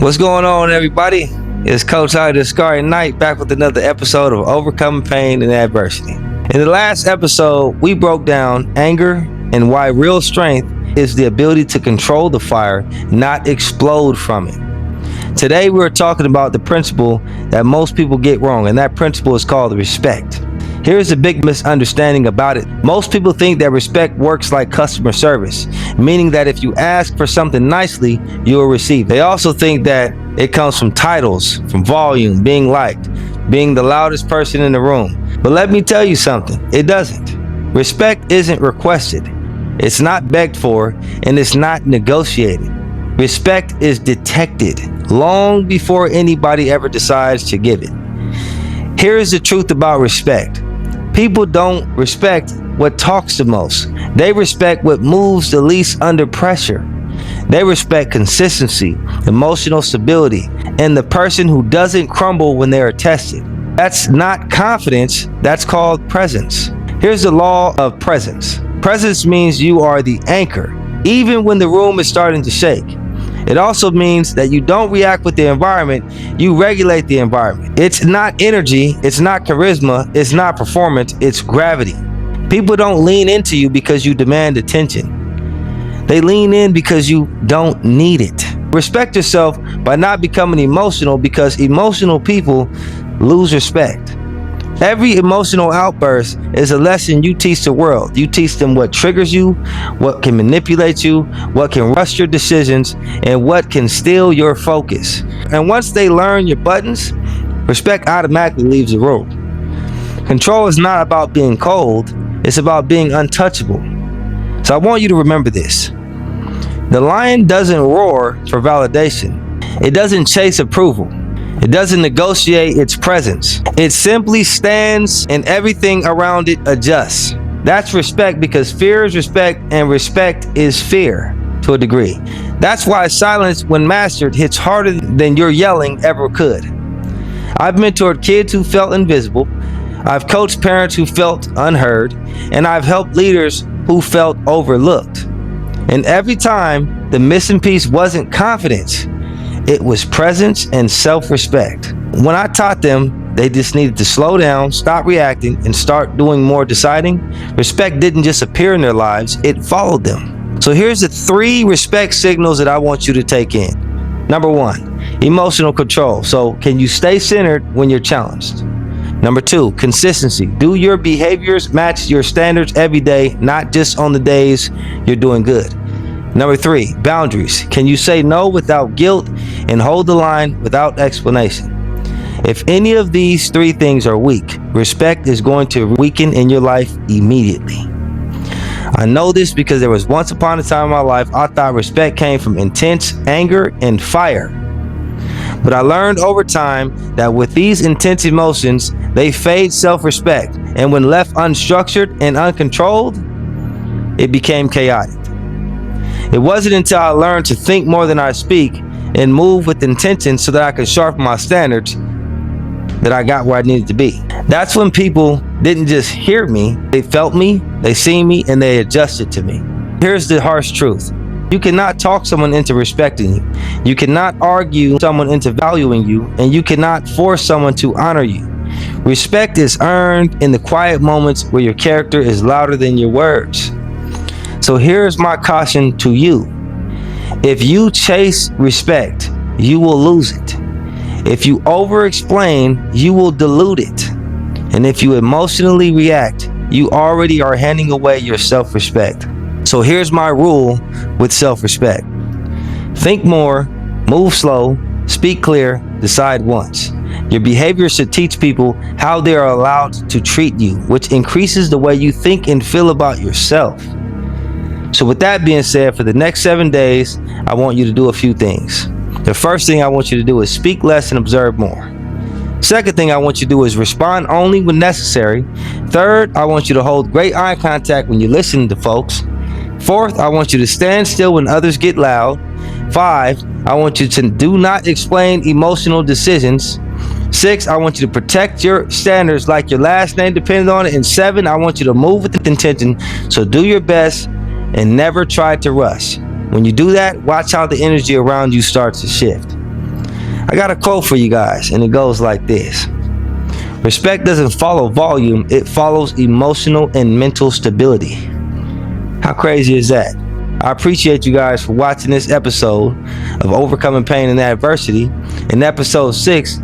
What's going on, everybody? It's Coach Holley the Knight back with another episode of Overcoming Pain and Adversity. In the last episode, we broke down anger and why real strength is the ability to control the fire, not explode from it. Today, we're talking about the principle that most people get wrong, and that principle is called respect. Here's a big misunderstanding about it. Most people think that respect works like customer service, meaning that if you ask for something nicely, you will receive. They also think that it comes from titles, from volume, being liked, being the loudest person in the room. But let me tell you something, it doesn't. Respect isn't requested, it's not begged for, and it's not negotiated. Respect is detected long before anybody ever decides to give it. Here's the truth about respect. People don't respect what talks the most. They respect what moves the least under pressure. They respect consistency, emotional stability, and the person who doesn't crumble when they are tested. That's not confidence, that's called presence. Here's the law of presence. Presence means you are the anchor, even when the room is starting to shake. It also means that you don't react with the environment, you regulate the environment. It's not energy, it's not charisma, it's not performance, it's gravity. People don't lean into you because you demand attention. They lean in because you don't need it. Respect yourself by not becoming emotional, because emotional people lose respect. Every emotional outburst is a lesson you teach the world. You teach them what triggers you, what can manipulate you, what can rush your decisions, and what can steal your focus. And once they learn your buttons, respect automatically leaves the room. Control is not about being cold, it's about being untouchable. So I want you to remember this. The lion doesn't roar for validation. It doesn't chase approval. It doesn't negotiate its presence. It simply stands and everything around it adjusts. That's respect, because fear is respect and respect is fear to a degree. That's why silence, when mastered, hits harder than your yelling ever could. I've mentored kids who felt invisible. I've coached parents who felt unheard. And I've helped leaders who felt overlooked. And every time, the missing piece wasn't confidence. It was presence and self-respect. When I taught them, they just needed to slow down, stop reacting, and start doing more deciding. Respect didn't just appear in their lives, it followed them. So here's the 3 respect signals that I want you to take in. Number 1, emotional control. So can you stay centered when you're challenged? Number 2, consistency. Do your behaviors match your standards every day, not just on the days you're doing good? Number 3, boundaries. Can you say no without guilt and hold the line without explanation? If any of these 3 things are weak, respect is going to weaken in your life immediately. I know this because there was once upon a time in my life I thought respect came from intense anger and fire. But I learned over time that with these intense emotions, they fade self-respect, and when left unstructured and uncontrolled, it became chaotic. It wasn't until I learned to think more than I speak and move with intention so that I could sharpen my standards that I got where I needed to be. That's when people didn't just hear me, they felt me, they seen me, and they adjusted to me. Here's the harsh truth. You cannot talk someone into respecting you. You cannot argue someone into valuing you, and you cannot force someone to honor you. Respect is earned in the quiet moments where your character is louder than your words. So here's my caution to you. If you chase respect, you will lose it. If you over-explain, you will dilute it. And if you emotionally react, you already are handing away your self-respect. So here's my rule with self-respect. Think more, move slow, speak clear, decide once. Your behavior should teach people how they are allowed to treat you, which increases the way you think and feel about yourself. So with that being said, for the next 7 days, I want you to do a few things. The first thing I want you to do is speak less and observe more. Second thing I want you to do is respond only when necessary. Third, I want you to hold great eye contact when you listen to folks. Fourth, I want you to stand still when others get loud. 5, I want you to do not explain emotional decisions. 6, I want you to protect your standards like your last name depends on it. And 7, I want you to move with intention. So do your best and never try to rush. When you do that, watch how the energy around you starts to shift. I got a quote for you guys, and it goes like this. Respect doesn't follow volume, it follows emotional and mental stability. How crazy is that? I appreciate you guys for watching this episode of Overcoming Pain and Adversity. In episode 6,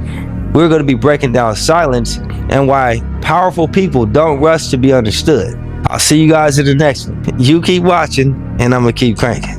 we're going to be breaking down silence and why powerful people don't rush to be understood. I'll see you guys in the next one. You keep watching, and I'm going to keep cranking.